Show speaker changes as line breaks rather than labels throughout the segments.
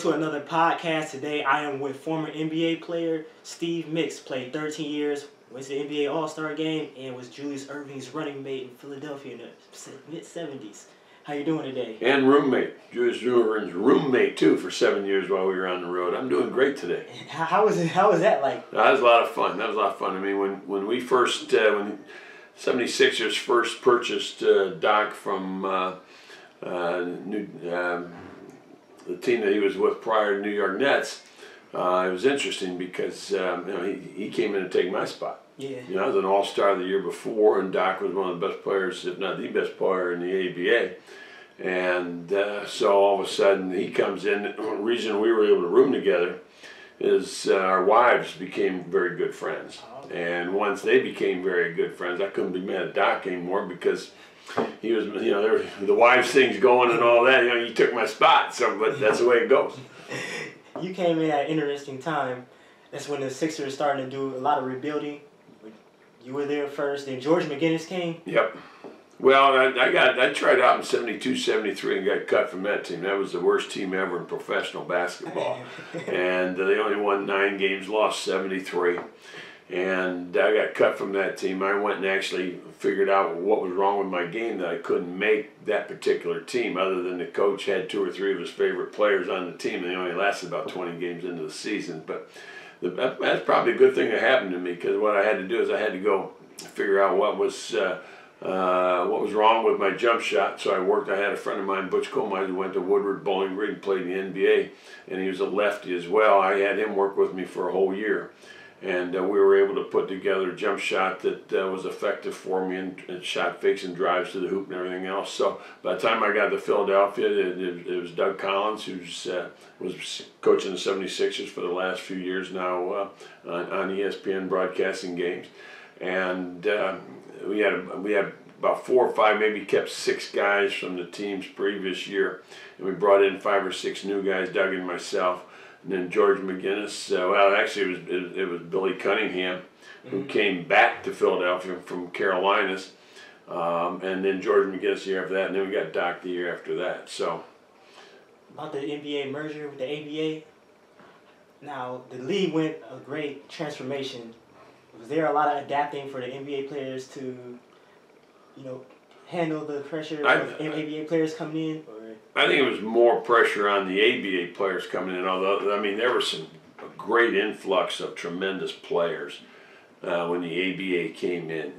to another podcast. Today I am with former NBA player Steve Mix. Played 13 years, went to the NBA All-Star game, and was Julius Erving's running mate in Philadelphia in the mid-'70s. How you doing today?
And roommate. Julius Erving's roommate, too, for 7 years while we were on the road. I'm doing great today.
How was that like?
That was a lot of fun. I mean, when we first, when 76ers first purchased Doc from the team that he was with prior to New York Nets, it was interesting because he came in to take my spot.
Yeah.
I was an All-Star the year before, and Doc was one of the best players, if not the best player in the ABA. And so all of a sudden he comes in. The reason we were able to room together is our wives became very good friends. And once they became very good friends, I couldn't be mad at Doc anymore because he was, the wives things going and all that. He took my spot. So, but that's the way it goes.
You came in at an interesting time. That's when the Sixers started to do a lot of rebuilding. You were there first, then George McGinnis came.
Yep. Well, I tried out in 72, 73 and got cut from that team. That was the worst team ever in professional basketball. And they only won 9 games, lost 73. And I got cut from that team. I went and actually figured out what was wrong with my game, that I couldn't make that particular team, other than the coach had 2 or 3 of his favorite players on the team. They only lasted about 20 games into the season. But that's probably a good thing that happened to me, because what I had to do is I had to go figure out what was wrong with my jump shot. So I had a friend of mine, Butch Coleman, who went to Woodward Bowling Green and played in the NBA, and he was a lefty as well. I had him work with me for a whole year. And we were able to put together a jump shot that was effective for me, and shot fakes and drives to the hoop and everything else. So by the time I got to Philadelphia, it was Doug Collins, who was coaching the 76ers for the last few years now on ESPN broadcasting games. And we had about 4 or 5, maybe kept 6 guys from the team's previous year. And we brought in 5 or 6 new guys, Doug and myself. And then George McGinnis, well, actually it was Billy Cunningham, who came back to Philadelphia from Carolinas, and then George McGinnis the year after that, and then we got Doc the year after that. So
about the NBA merger with the ABA, now the league went a great transformation. Was there a lot of adapting for the NBA players to, handle the pressure of ABA players coming in? Or?
I think it was more pressure on the ABA players coming in, although, I mean, there was a great influx of tremendous players when the ABA came in.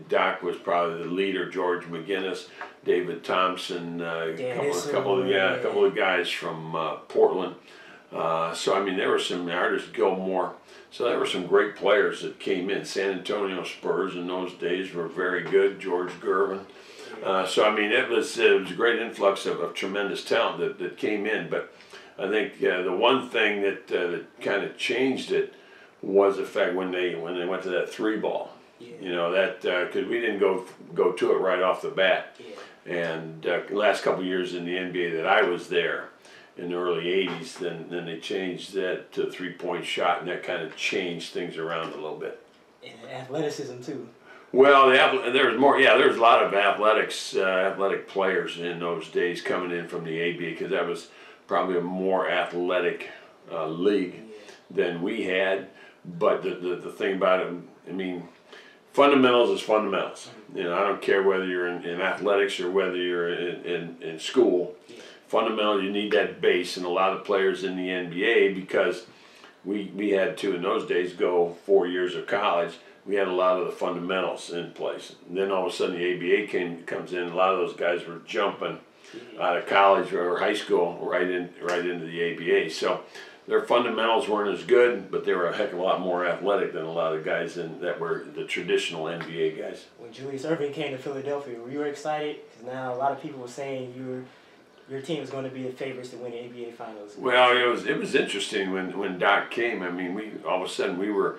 Doc was probably the leader, George McGinnis, David Thompson, a couple of guys from Portland. So, I mean, there were some artists, Gilmore. So there were some great players that came in. San Antonio Spurs in those days were very good, George Gervin. So, I mean, it was a great influx of tremendous talent that came in. But I think the one thing that kind of changed it was the fact when they went to that 3-ball. Yeah. Because we didn't go to it right off the bat. Yeah. And the last couple of years in the NBA that I was there, in the early 80s, then they changed that to a 3-point shot, and that kind of changed things around a little bit.
And athleticism, too.
Well, there was more. Yeah, there was a lot of athletic players in those days coming in from the ABA, because that was probably a more athletic league than we had. But the thing about it, I mean, fundamentals is fundamentals. I don't care whether you're in athletics or whether you're in school. Fundamental, you need that base, and a lot of players in the NBA, because we had to in those days go 4 years of college. We had a lot of the fundamentals in place. And then all of a sudden the ABA comes in. A lot of those guys were jumping out of college or high school right into the ABA. So their fundamentals weren't as good, but they were a heck of a lot more athletic than a lot of guys that were the traditional NBA guys.
When Julius Erving came to Philadelphia, were you excited? Because now a lot of people were saying your team is going to be the favorites to win the ABA Finals.
Well, it was interesting when Doc came. I mean, all of a sudden we were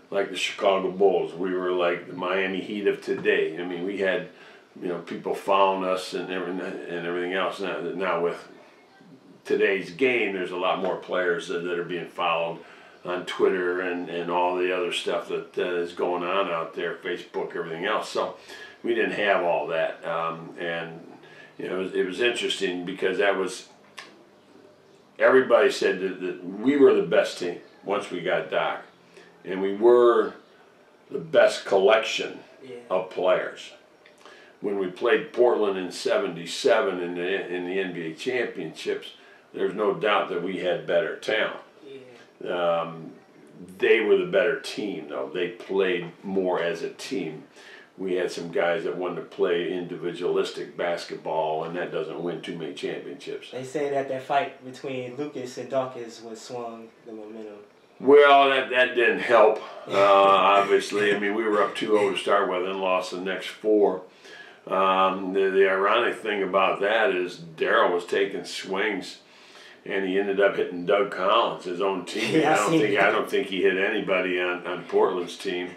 like the Chicago Bulls. We were like the Miami Heat of today. I mean, we had people following us and everything else. Now with today's game, there's a lot more players that are being followed on Twitter and all the other stuff that is going on out there, Facebook, everything else. So we didn't have all that, and it was interesting because that was everybody said that we were the best team once we got Doc, and we were the best collection of players. When we played Portland in '77 in the NBA championships, there's no doubt that we had better talent. They were the better team, though. They played more as a team. We had some guys that wanted to play individualistic basketball, and that doesn't win too many championships.
They say that fight between Lucas and Dawkins was swung the momentum.
Well, that didn't help, obviously. I mean, we were up 2-0 to start with and lost the next 4. The ironic thing about that is Darryl was taking swings, and he ended up hitting Doug Collins, his own teammate.
Yeah,
I don't think he hit anybody on Portland's team.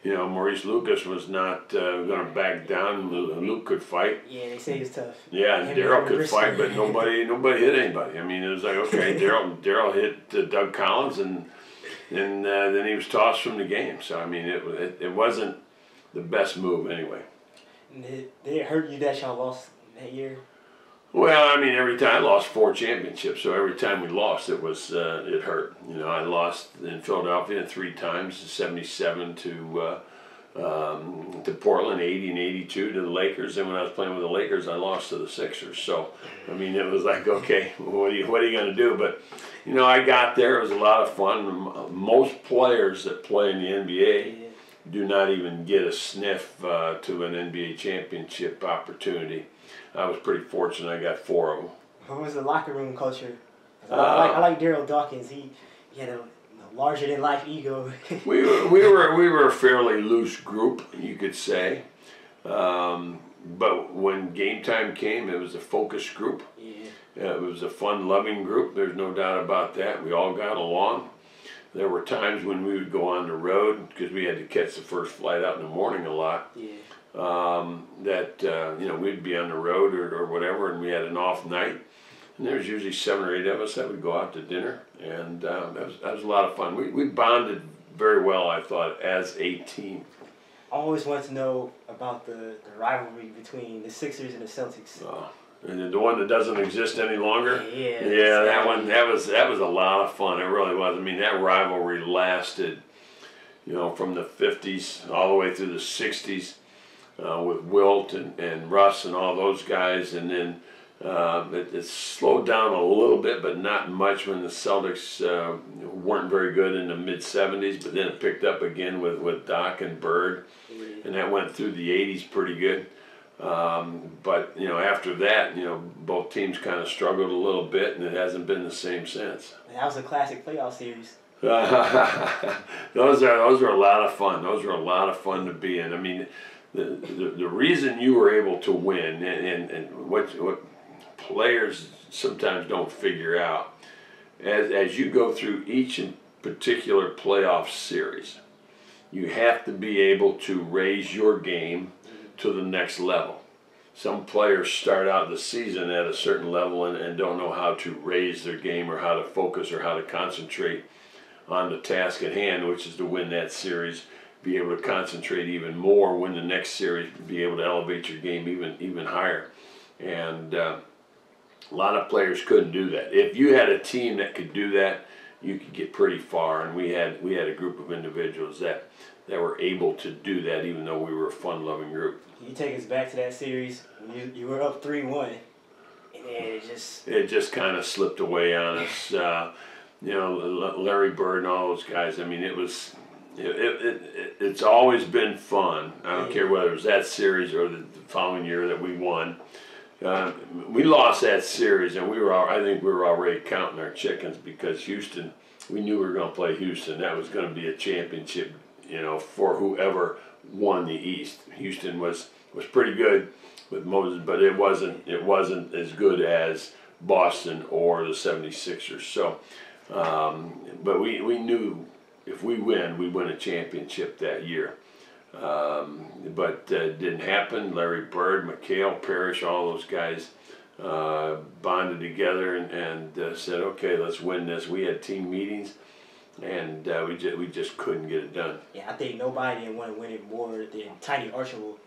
You know, Maurice Lucas was not going to back down. Luke could fight.
Yeah, they say he's tough.
Yeah, and Darryl could fight, but nobody hit anybody. I mean, it was like, okay, Darryl hit Doug Collins, and then he was tossed from the game. So I mean, it wasn't the best move anyway.
Did it hurt you that y'all lost that year?
Well, I mean, every time I lost 4 championships, so every time we lost, it hurt. You know, I lost in Philadelphia 3 times, '77 to Portland, '80 and '82 to the Lakers. And when I was playing with the Lakers, I lost to the Sixers. So, I mean, it was like, okay, what are you going to do? But, you know, I got there. It was a lot of fun. Most players that play in the NBA do not even get a sniff to an NBA championship opportunity. I was pretty fortunate. I got 4 of them.
What was the locker room culture? I like Darryl Dawkins. He had a larger than life ego.
we were a fairly loose group, you could say. But when game time came, it was a focused group. It was a fun, loving group. There's no doubt about that. We all got along. There were times when we would go on the road because we had to catch the first flight out in the morning a lot. You know, we'd be on the road or whatever, and we had an off night. And there was usually 7 or 8 of us that would go out to dinner, and that was a lot of fun. We bonded very well, I thought, as a team.
I always wanted to know about the rivalry between the Sixers and the Celtics.
And the one that doesn't exist any longer?
Yeah,
that was a lot of fun. It really was. I mean, that rivalry lasted, you know, from the 50s all the way through the 60s with Wilt and Russ and all those guys. And then it slowed down a little bit, but not much when the Celtics weren't very good in the mid-70s. But then it picked up again with Doc and Bird. And that went through the 80s pretty good. But, you know, after that, you know, both teams kind of struggled a little bit, and it hasn't been the same since.
That was a classic playoff series.
Those are a lot of fun. Those are a lot of fun to be in. I mean, the reason you were able to win, and what players sometimes don't figure out, as you go through each particular playoff series, you have to be able to raise your game to the next level. Some players start out the season at a certain level and don't know how to raise their game or how to focus or how to concentrate on the task at hand, which is to win that series, be able to concentrate even more, win the next series, be able to elevate your game even higher. And a lot of players couldn't do that. If you had a team that could do that, you could get pretty far. And we had a group of individuals that were able to do that, even though we were a fun-loving group.
You take us back to that series when you were up 3-1, and then it just
kind of slipped away on us. You know, Larry Bird and all those guys. I mean, it's always been fun. I don't care whether it was that series or the following year that we won. We lost that series, and I think we were already counting our chickens because Houston. We knew we were going to play Houston. That was going to be a championship, you know, for whoever won the East. Houston was pretty good with Moses, but it wasn't as good as Boston or the 76ers. So, but we knew if we win a championship that year. But it didn't happen. Larry Bird, McHale, Parrish, all those guys bonded together and said, okay, let's win this. We had team meetings. And we just couldn't get it done.
Yeah, I think nobody didn't want to win it more than Tiny Archibald.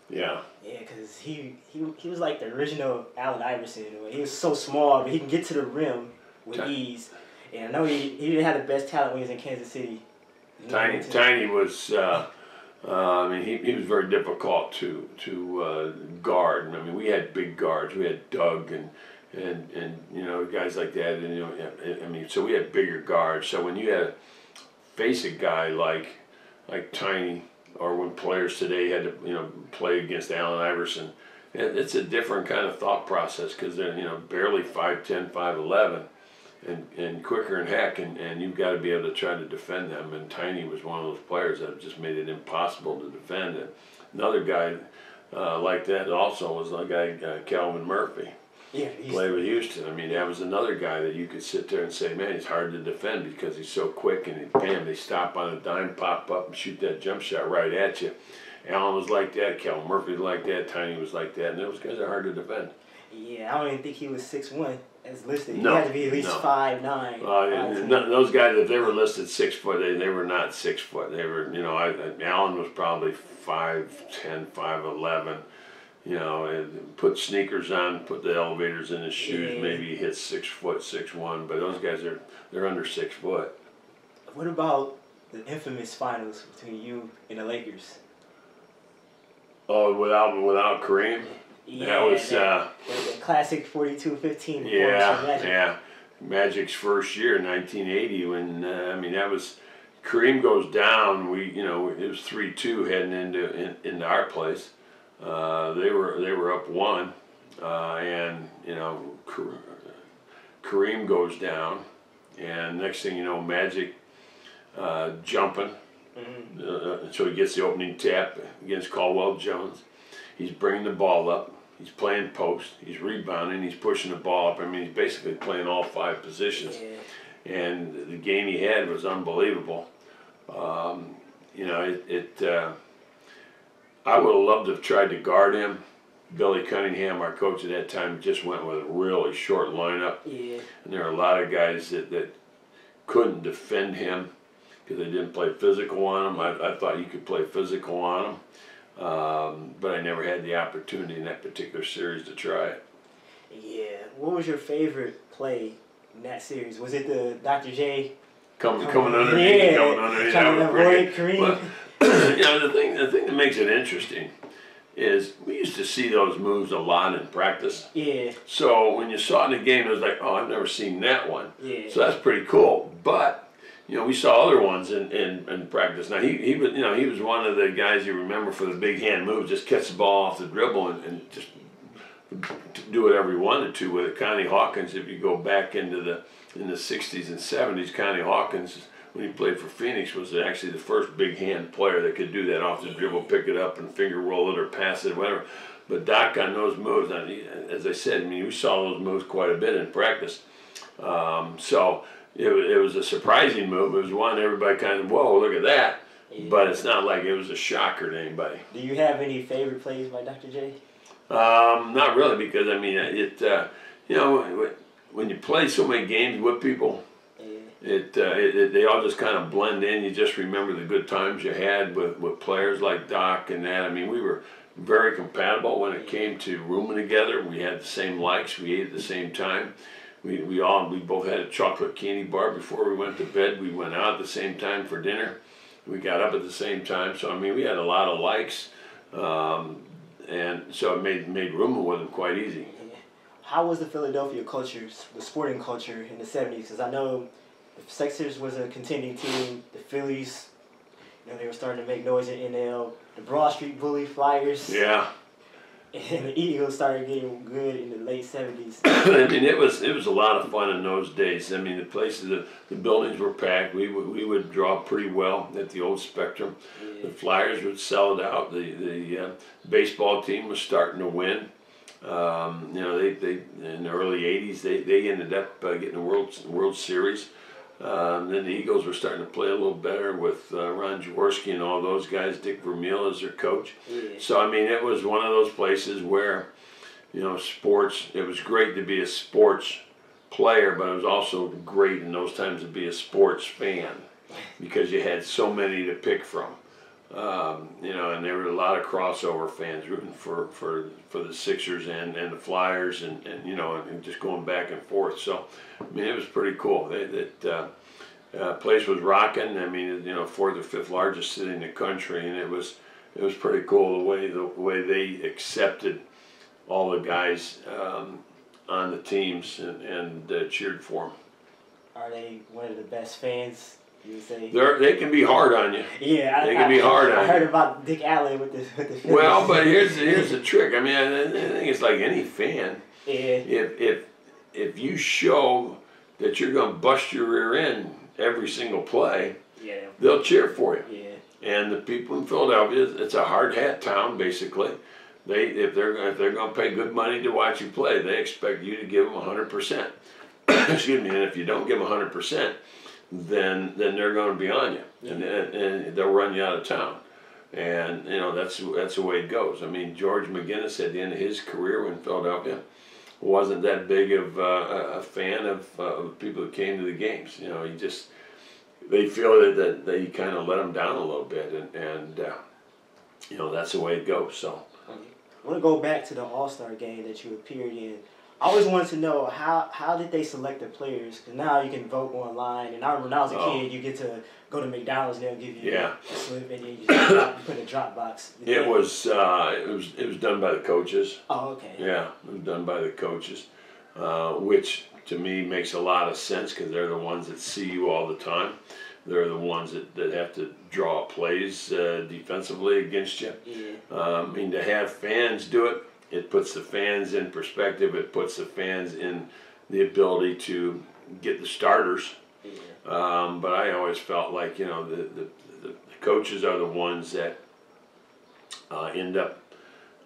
Yeah.
Yeah, because he was like the original Allen Iverson. He was so small, but he can get to the rim with ease. And I know he didn't have the best talent when he was in Kansas City.
Tiny was, I mean, he was very difficult to guard. I mean, we had big guards. We had Doug and you know, guys like that. And, you know, I mean, so we had bigger guards. So when you had face a guy like Tiny, or when players today had to, you know, play against Allen Iverson, it's a different kind of thought process because they're, you know, barely 5'10", 5'11", and quicker than heck, and you've got to be able to try to defend them. And Tiny was one of those players that just made it impossible to defend. And another guy like that also was a guy, Calvin Murphy.
Yeah,
Played with Houston. I mean, that was another guy that you could sit there and say, man, he's hard to defend because he's so quick, and bam, they stop on a dime, pop up, and shoot that jump shot right at you. Allen was like that, Calvin Murphy was like that, Tiny was like that, and those guys are hard to defend.
Yeah, I don't even think he was 6'1" as listed.
No,
he had to be at least 5'9".
Those guys, if they were listed 6 foot, they were not 6 foot. They were, you know, Allen was probably 5'10", 5'11". You know, and put sneakers on, put the elevators in his shoes. Yeah. Maybe he hits 6 foot, 6'1", but those guys they're under 6 foot.
What about the infamous finals between you and the Lakers?
Oh, without Kareem,
yeah,
that was
the classic 42-15.
Yeah. Magic's first year, 1980, when I mean that was Kareem goes down. It was 3-2 heading into our place. They were up 1, and you know Kareem goes down, and next thing you know, Magic jumping. Mm-hmm. So he gets the opening tap against Caldwell Jones. He's bringing the ball up. He's playing post. He's rebounding. He's pushing the ball up. I mean, he's basically playing all 5 positions. Yeah. And the game he had was unbelievable. You know, I would have loved to have tried to guard him. Billy Cunningham, our coach at that time, just went with a really short lineup. Yeah. And there are a lot of guys that couldn't defend him because they didn't play physical on him. I thought you could play physical on him, but I never had the opportunity in that particular series to try it.
Yeah. What was your favorite play in that series? Was it the Dr. J
coming underneath?
Yeah,
coming underneath.
Trying to avoid Kareem.
But, you know, the thing that makes it interesting is we used to see those moves a lot in practice.
Yeah.
So when you saw it in the game, it was like, oh, I've never seen that one.
Yeah.
So that's pretty cool. But you know, we saw other ones in practice. Now he was one of the guys you remember for the big hand move, just catch the ball off the dribble and just do whatever he wanted to with it. Connie Hawkins, if you go back in the 60s and 70s, Connie Hawkins, when he played for Phoenix, was actually the first big hand player that could do that off the dribble, pick it up and finger roll it or pass it, whatever. But Doc on those moves, as I said, I mean, we saw those moves quite a bit in practice. So it was a surprising move. It was one everybody kind of, whoa, look at that. Yeah. But it's not like it was a shocker to anybody.
Do you have any favorite plays by Dr. J?
Not really, because I mean, you know, when you play so many games with people, they all just kind of blend in. You just remember the good times you had with players like Doc and that. I mean, we were very compatible when it came to rooming together. We had the same likes. We ate at the same time. We both had a chocolate candy bar before we went to bed. We went out at the same time for dinner. We got up at the same time. So I mean, we had a lot of likes, and so it made rooming with them quite easy.
How was the Philadelphia culture, the sporting culture in the 70s? Because I know the Sixers was a contending team. The Phillies, you know, they were starting to make noise in NL. The Broad Street Bully Flyers.
Yeah.
And the Eagles started getting good in the late 70s.
I mean, it was a lot of fun in those days. I mean, the places, the buildings were packed. We would draw pretty well at the old Spectrum. Yeah. The Flyers would sell it out. The baseball team was starting to win. You know, they in the early 80s, they ended up getting the World Series. Then the Eagles were starting to play a little better with Ron Jaworski and all those guys, Dick Vermeil as their coach. Yeah. So, I mean, it was one of those places where, you know, sports, it was great to be a sports player, but it was also great in those times to be a sports fan because you had so many to pick from. You know, and there were a lot of crossover fans rooting for the Sixers and the Flyers, and you know, and just going back and forth. So, I mean, it was pretty cool. Place was rocking. I mean, you know, fourth or fifth largest city in the country, and it was pretty cool the way they accepted all the guys on the teams and cheered for them.
Are they one of the best fans? You would say
They can be hard on you.
Yeah,
they can be hard on you.
I heard about Dick Allen with the
Well, but here's the trick. I mean, I think it's like any fan.
Yeah.
If you show that you're going to bust your rear end every single play,
yeah,
they'll cheer for you.
Yeah.
And the people in Philadelphia, it's a hard hat town basically. If they're going to pay good money to watch you play, they expect you to give them 100%. Excuse me. And if you don't give them 100%, then they're going to be on you, and they'll run you out of town. And you know, that's the way it goes. I mean, George McGinnis at the end of his career in Philadelphia wasn't that big of a fan of people who came to the games. You know, they feel that he kind of let them down a little bit, and you know, that's the way it goes. So
I want to go back to the All-Star game that you appeared in. I always wanted to know how did they select the players? Because now you can vote online, and I remember when I was a kid, you get to go to McDonald's and they'll give you a slip, and then you just put in a drop box.
It was done by the coaches.
Oh, okay.
Yeah, it was done by the coaches, which to me makes a lot of sense because they're the ones that see you all the time. They're the ones that have to draw plays defensively against you.
Yeah.
I mean, to have fans do it, it puts the fans in perspective. It puts the fans in the ability to get the starters.
Yeah.
But I always felt like, you know, the coaches are the ones that end up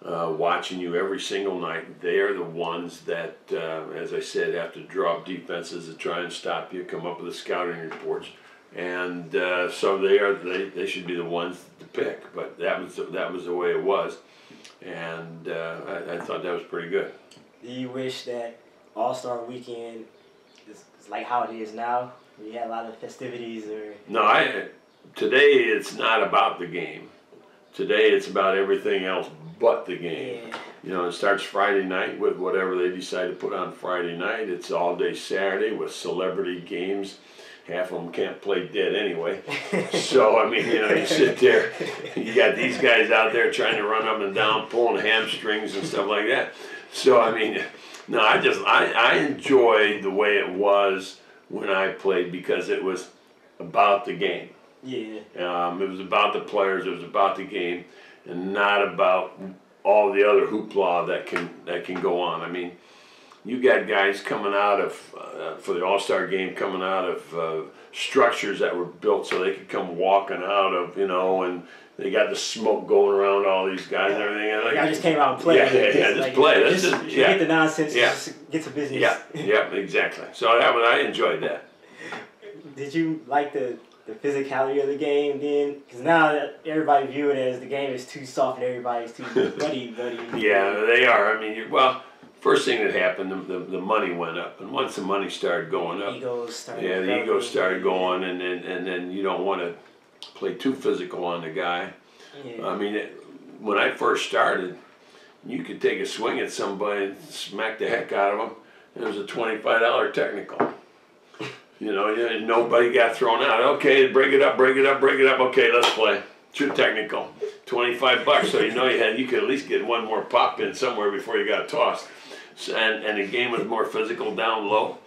watching you every single night. They are the ones that, as I said, have to draw up defenses to try and stop you, come up with the scouting reports. And so they should be the ones to pick. But that was the way it was. And I thought that was pretty good.
Do you wish that All-Star Weekend is like how it is now? You had a lot of festivities, or
no? Today it's not about the game. Today it's about everything else but the game.
Yeah.
You know, it starts Friday night with whatever they decide to put on Friday night. It's all day Saturday with celebrity games. Half of them can't play dead anyway. So, I mean, you know, you sit there, you got these guys out there trying to run up and down, pulling hamstrings and stuff like that. So, I mean, no, I enjoyed the way it was when I played because it was about the game.
Yeah.
It was about the players, it was about the game, and not about all the other hoopla that can go on. I mean, you got guys coming out of, for the All-Star game, coming out of structures that were built so they could come walking out of, you know, and they got the smoke going around all these guys and everything. And
I just came out and played.
Yeah, just play. That's just
get the nonsense, just get to business.
Yeah, exactly. So I enjoyed that.
Did you like the physicality of the game then? Because now that everybody view it as the game is too soft and everybody's too buddy.
Yeah, they are. I mean, first thing that happened, the money went up, and once the money started going up, the egos started going, and then you don't want to play too physical on the guy.
Yeah.
I mean, when I first started, you could take a swing at somebody and smack the heck out of them, and it was a $25 technical. You know, nobody got thrown out. Okay, break it up. Okay, let's play. True technical, $25. So you could at least get one more pop in somewhere before you got tossed. And the game was more physical down low.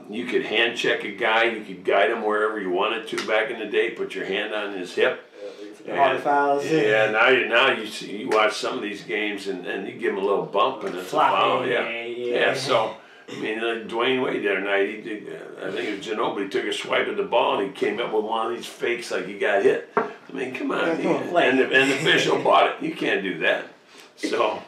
You could hand check a guy. You could guide him wherever you wanted to. Back in the day, put your hand on his hip.
Hard fouls.
Yeah. Now you watch some of these games and you give him a little bump and it's a foul. Yeah. So I mean, Dwayne Wade the other night, I think it was Ginobili, took a swipe at the ball and he came up with one of these fakes like he got hit. I mean, come on. And the official bought it. You can't do that. So.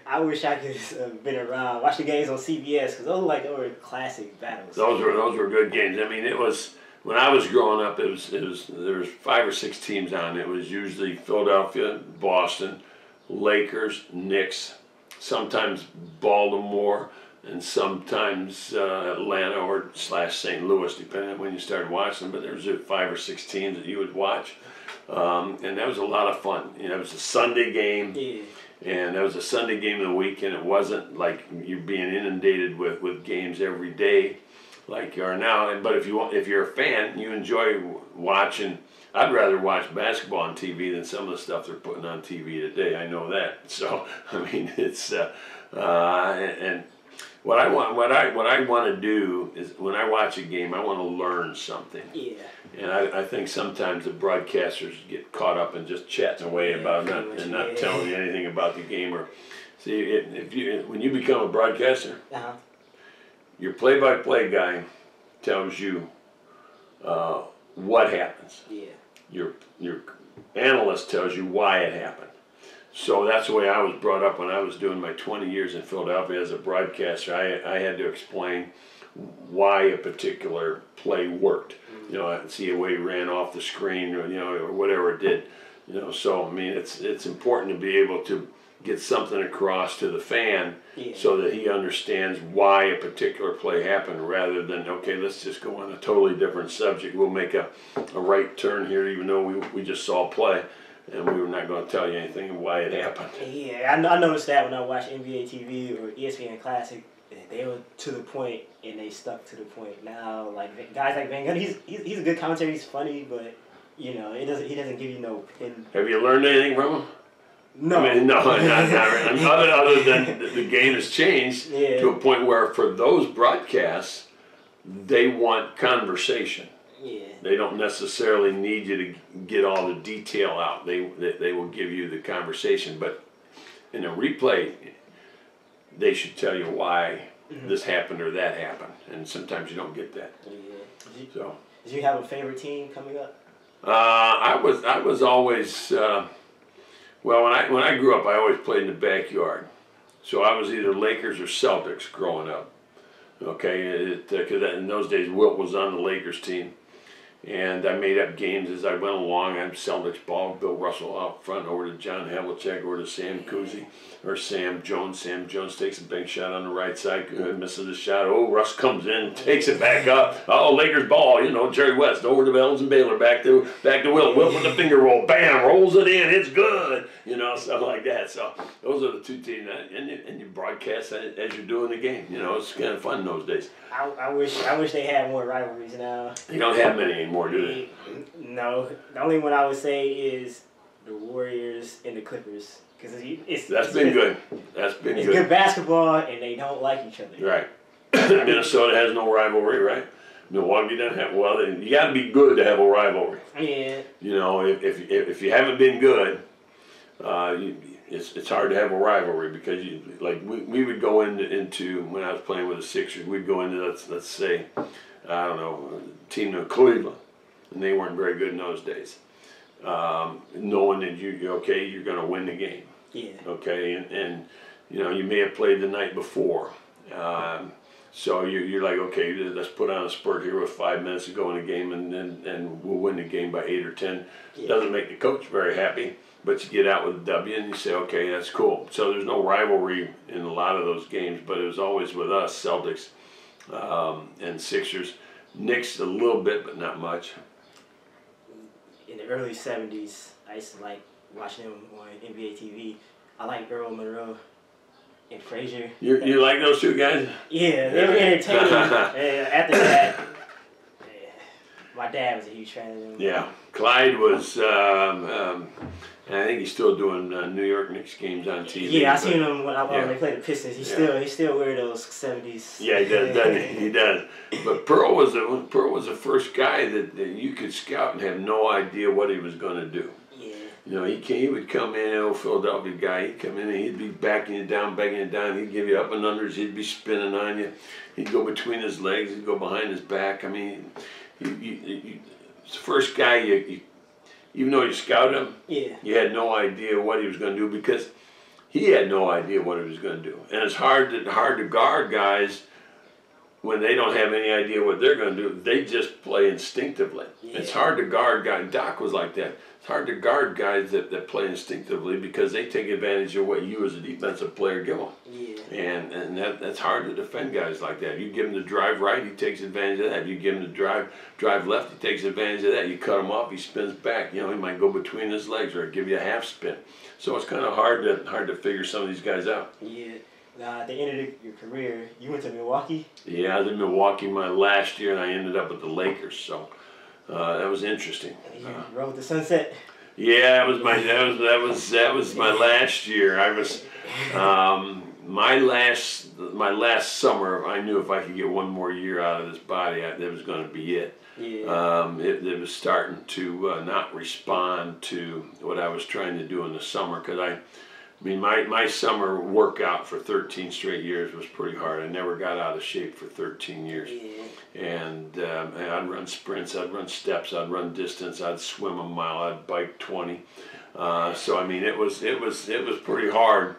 I wish I could have been around, watch the games on CBS, because those were classic battles.
Those were good games. I mean, it was, when I was growing up, there was 5 or 6 teams on. It was usually Philadelphia, Boston, Lakers, Knicks, sometimes Baltimore, and sometimes Atlanta or / St. Louis, depending on when you started watching. But there was 5 or 6 teams that you would watch, and that was a lot of fun. You know, it was a Sunday game.
Yeah.
And that was a Sunday game of the week, and it wasn't like you're being inundated with games every day like you are now. But if you're a fan, you enjoy watching. I'd rather watch basketball on TV than some of the stuff they're putting on TV today. I know that. So I mean, it's and what I want to do is when I watch a game, I want to learn something.
Yeah.
And I think sometimes the broadcasters get caught up in just chatting away about it and not telling you anything about the game. Or see, when you become a broadcaster, your play-by-play guy tells you what happens.
Yeah.
Your analyst tells you why it happened. So that's the way I was brought up when I was doing my 20 years in Philadelphia as a broadcaster. I had to explain why a particular play worked. You know, I see a way he ran off the screen, or or whatever it did. You know, so I mean, it's important to be able to get something across to the fan so that he understands why a particular play happened, rather than, okay, let's just go on a totally different subject. We'll make a right turn here, even though we just saw a play, and we were not going to tell you anything why it happened.
Yeah, I noticed that when I watched NBA TV or ESPN Classic. They were to the point, and they stuck to the point. Now, like guys like Van Gundy, he's a good commentator. He's funny, but he doesn't give you no pin.
Have you learned anything from him?
No.
I mean, no, not really. Other than the game has changed to a point where for those broadcasts, they want conversation.
Yeah.
They don't necessarily need you to get all the detail out. They will give you the conversation, but in a replay, they should tell you why this happened or that happened, and sometimes you don't get that.
Yeah. Did you have a favorite team coming up?
I was always well, when I grew up, I always played in the backyard, so I was either Lakers or Celtics growing up. Okay, because in those days Wilt was on the Lakers team. And I made up games as I went along. I'm Celtics ball, Bill Russell out front, over to John Havlicek, over to Sam Cousy, or Sam Jones. Sam Jones takes a big shot on the right side, misses the shot. Oh, Russ comes in, takes it back up. Oh, Lakers ball, Jerry West, over to Bells and Baylor, back to Wilt. Wilt with the finger roll, bam, rolls it in, it's good. Stuff like that. So those are the two teams, and you broadcast as you're doing the game. It's kind of fun those days.
I wish they had more rivalries now.
You don't have many anymore, do they?
No. The only one I would say is the Warriors and the Clippers. That's
been good. It's
good basketball, and they don't like each other.
Right. Minnesota has no rivalry, right? Milwaukee doesn't have. Well, you got to be good to have a rivalry.
Yeah.
If you haven't been good, it's hard to have a rivalry, because we would go into when I was playing with the Sixers, we'd go into let's say, I don't know, a team in Cleveland, and they weren't very good in those days. Knowing that you're going to win the game.
Yeah.
Okay, and you may have played the night before. So you're like, okay, let's put on a spurt here with 5 minutes to go in the game, and we'll win the game by 8 or 10. Yeah. Doesn't make the coach very happy, but you get out with a W and you say, okay, that's cool. So there's no rivalry in a lot of those games, but it was always with us, Celtics and Sixers. Knicks a little bit, but not much.
In the early 70s, I used to like watching them on NBA TV. I like Earl Monroe and Frazier.
You like those two guys?
Yeah, they were entertaining. After that, my dad was a huge fan of them.
Yeah, Clyde was, and I think he's still doing New York Knicks games on TV.
Yeah, I seen him when they played the Pistons. He still wear those 70s.
Yeah, he does, doesn't he? He does. But Pearl was the first guy that you could scout and have no idea what he was going to do.
Yeah.
He would come in, Philadelphia guy. He'd come in and he'd be backing you down. He'd give you up and unders. He'd be spinning on you. He'd go between his legs. He'd go behind his back. I mean, it's the first guy even though you scouted him, you had no idea what he was going to do, because he had no idea what he was going to do. And it's hard to guard guys when they don't have any idea what they're going to do, they just play instinctively.
Yeah.
It's hard to guard guys. Doc was like that. It's hard to guard guys that play instinctively because they take advantage of what you as a defensive player give them.
Yeah.
And that's hard to defend guys like that. You give him the drive right, he takes advantage of that. You give him the drive left, he takes advantage of that. You cut him off, he spins back. You know, he might go between his legs or give you a half spin. So it's kind of hard to figure some of these guys out.
Yeah. At the end of your career, you went to Milwaukee?
Yeah, I was in Milwaukee my last year, and I ended up with the Lakers. So that was interesting.
You rode the sunset.
Yeah, that was my last year. I was my last summer. I knew if I could get one more year out of this body, that was going to be it.
Yeah.
It was starting to not respond to what I was trying to do in the summer because I mean, my summer workout for 13 straight years was pretty hard. I never got out of shape for 13 years.
Yeah.
And I'd run sprints, I'd run steps, I'd run distance, I'd swim a mile, I'd bike 20. So I mean, it was pretty hard.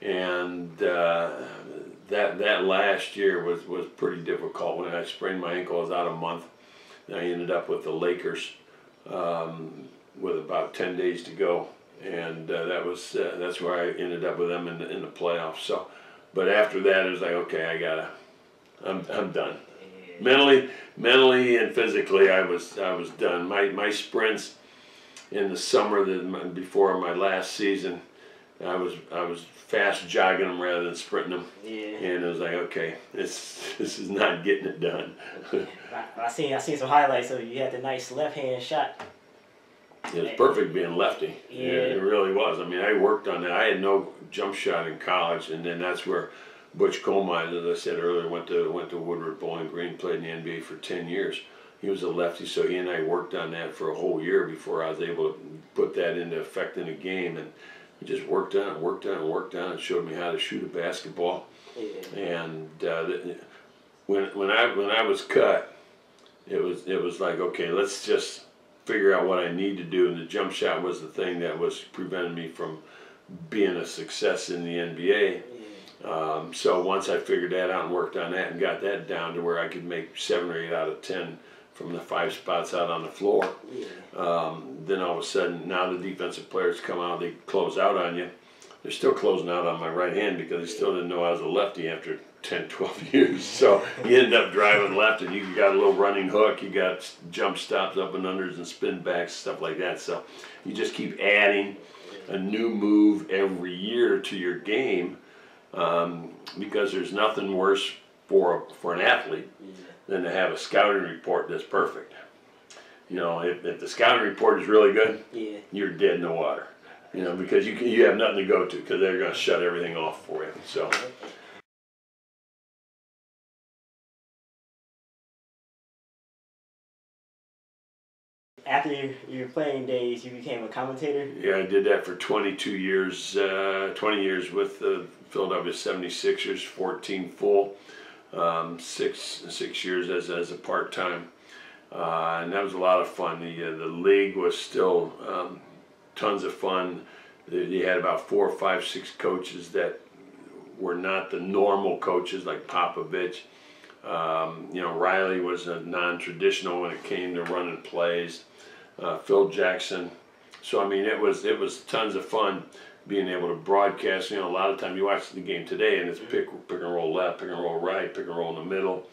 And that last year was pretty difficult. When I sprained my ankle, I was out a month. And I ended up with the Lakers with about 10 days to go. And that's where I ended up with them in the playoffs. So, but after that, it was like, okay, I'm done. Mentally and physically, I was done. My sprints in the summer before my last season, I was fast jogging them rather than sprinting them.
Yeah.
And it was like, okay, this is not getting it done.
I seen some highlights of you. Had the nice left hand shot.
It was perfect being lefty.
Yeah.
It really was. I mean, I worked on that. I had no jump shot in college, and then that's where Butch Colmine, as I said earlier, went to Woodward Bowling Green, played in the NBA for 10 years. He was a lefty, so he and I worked on that for a whole year before I was able to put that into effect in a game. And we just worked on it, showed me how to shoot a basketball.
Yeah.
And when I was cut, it was like, okay, let's just figure out what I need to do, and the jump shot was the thing that was preventing me from being a success in the NBA. So once I figured that out and worked on that and got that down to where I could make 7 or 8 out of 10 from the 5 spots out on the floor, then all of a sudden, now the defensive players come out, they close out on you. They're still closing out on my right hand because they still didn't know I was a lefty after 10, 12 years. So you end up driving left, and you got a little running hook, you got jump stops, up and unders, and spin backs, stuff like that. So you just keep adding a new move every year to your game because there's nothing worse for an athlete than to have a scouting report that's perfect. You know, if the scouting report is really good, you're dead in the water. You know, because you have nothing to go to because they're going to shut everything off for you. So.
After your playing days, you became a commentator?
Yeah, I did that for 22 years, 20 years with the Philadelphia 76ers, 14 full, 6 years as a part-time. And that was a lot of fun. The league was still tons of fun. You had about 4, 5, 6 coaches that were not the normal coaches like Popovich. You know, Riley was a non-traditional when it came to running plays. Phil Jackson. So I mean, it was tons of fun being able to broadcast. You know, a lot of time you watch the game today and it's pick and roll left, pick and roll right, pick and roll in the middle.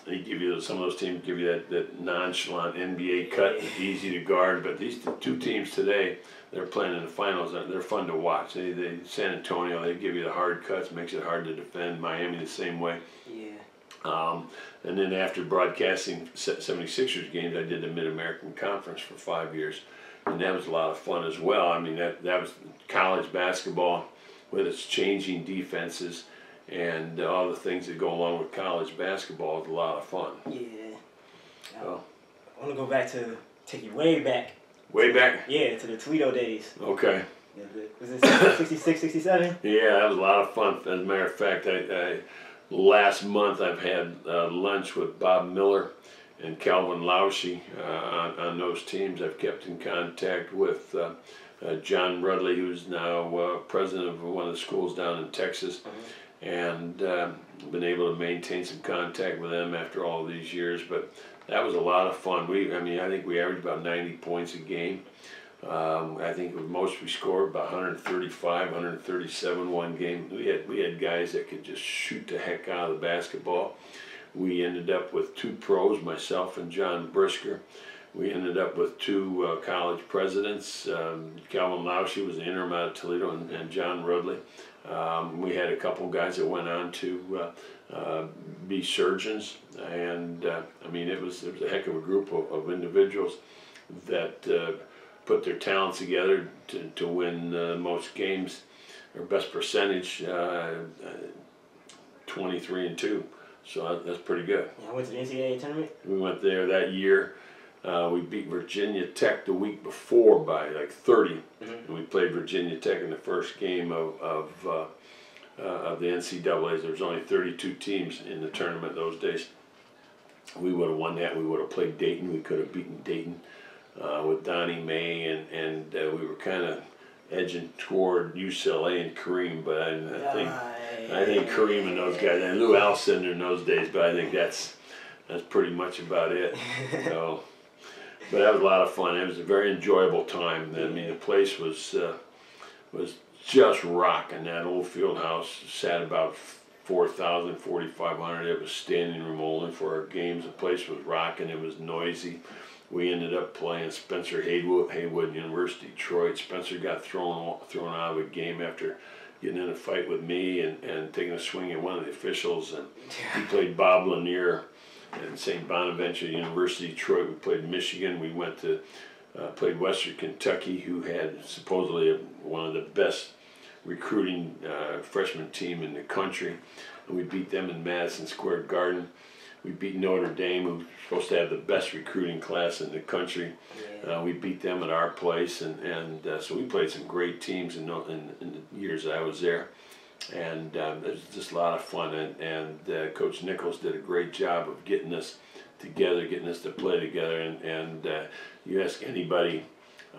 They give you some of those teams give you that nonchalant NBA cut, easy to guard. But these two teams today, they're playing in the finals. They're fun to watch. They San Antonio, they give you the hard cuts, makes it hard to defend. Miami the same way. And then after broadcasting 76ers games, I did the Mid-American Conference for 5 years. And that was a lot of fun as well. I mean, that was college basketball with its changing defenses and all the things that go along with college basketball is a lot of fun. So.
I want to go back take you way back.
Way back?
Yeah, to the Toledo days.
Okay.
Was it 66, 67?
Yeah, that was a lot of fun. As a matter of fact, last month I've had lunch with Bob Miller and Calvin Lausche on those teams. I've kept in contact with John Rudley, who's now president of one of the schools down in Texas. and been able to maintain some contact with them after all these years. But that was a lot of fun. I think we averaged about 90 points a game. I think the most we scored about 135, 137 one game. We had guys that could just shoot the heck out of the basketball. We ended up with 2 pros, myself and John Brisker. We ended up with 2 college presidents. Calvin Lausche was the interim out of Toledo, and John Rudley. We had a couple guys that went on to be surgeons, and it was a heck of a group of individuals that put their talents together to win most games, or best percentage, 23-2. So that's pretty good.
Yeah, I went to the NCAA tournament.
We went there that year. We beat Virginia Tech the week before by like 30, and we played Virginia Tech in the first game of the NCAA's. There was only 32 teams in the tournament those days. We would have won that. We would have played Dayton. We could have beaten Dayton with Donnie May, and we were kind of edging toward UCLA and Kareem, but I think Kareem and those guys, and Lou Alcindor in those days, but I think that's pretty much about it. So, but that was a lot of fun. It was a very enjoyable time. I mean, the place was just rocking. That old field house sat about 4,000, 4,500. It was standing room only for our games. The place was rocking. It was noisy. We ended up playing Spencer Haywood, University of Detroit. Spencer got thrown out of a game after getting in a fight with me and taking a swing at one of the officials. And he played Bob Lanier in St. Bonaventure, University of Detroit. We played Michigan. We went to played Western Kentucky, who had supposedly one of the best recruiting freshman team in the country. And we beat them in Madison Square Garden. We beat Notre Dame, who was supposed to have the best recruiting class in the country.
Yeah.
We beat them at our place, and so we played some great teams in the years that I was there. And it was just a lot of fun, and Coach Nichols did a great job of getting us together, getting us to play together. And you ask anybody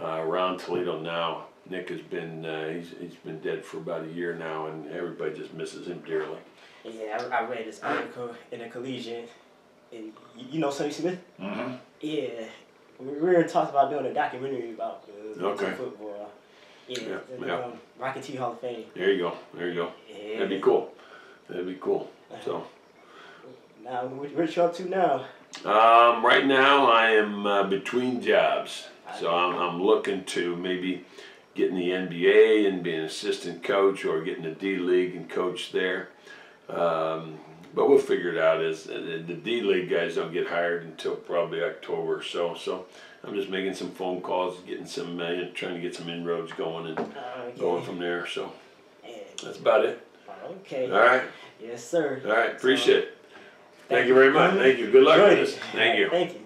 around Toledo now, Nick has been he's been dead for about a year now, and everybody just misses him dearly.
Yeah, I read this article in a collegiate, and you know Sonny Smith?
Mm-hmm.
Yeah, we were talking about doing a documentary about
Okay.
football.
Yeah.
Rocket T Hall of Fame.
There you go. Yeah. That'd be cool. So.
Now, what you up to now?
Right now I am between jobs, so I'm looking to maybe get in the NBA and be an assistant coach, or get in the D League and coach there. But we'll figure it out. As the D League guys don't get hired until probably October, so I'm just making some phone calls, getting some trying to get some inroads going, and going from there. So that's about it.
Okay.
All right.
Yes, sir.
All right. Appreciate it. Thank you very much. Thank you. Good luck with this. Thank you.
Thank you.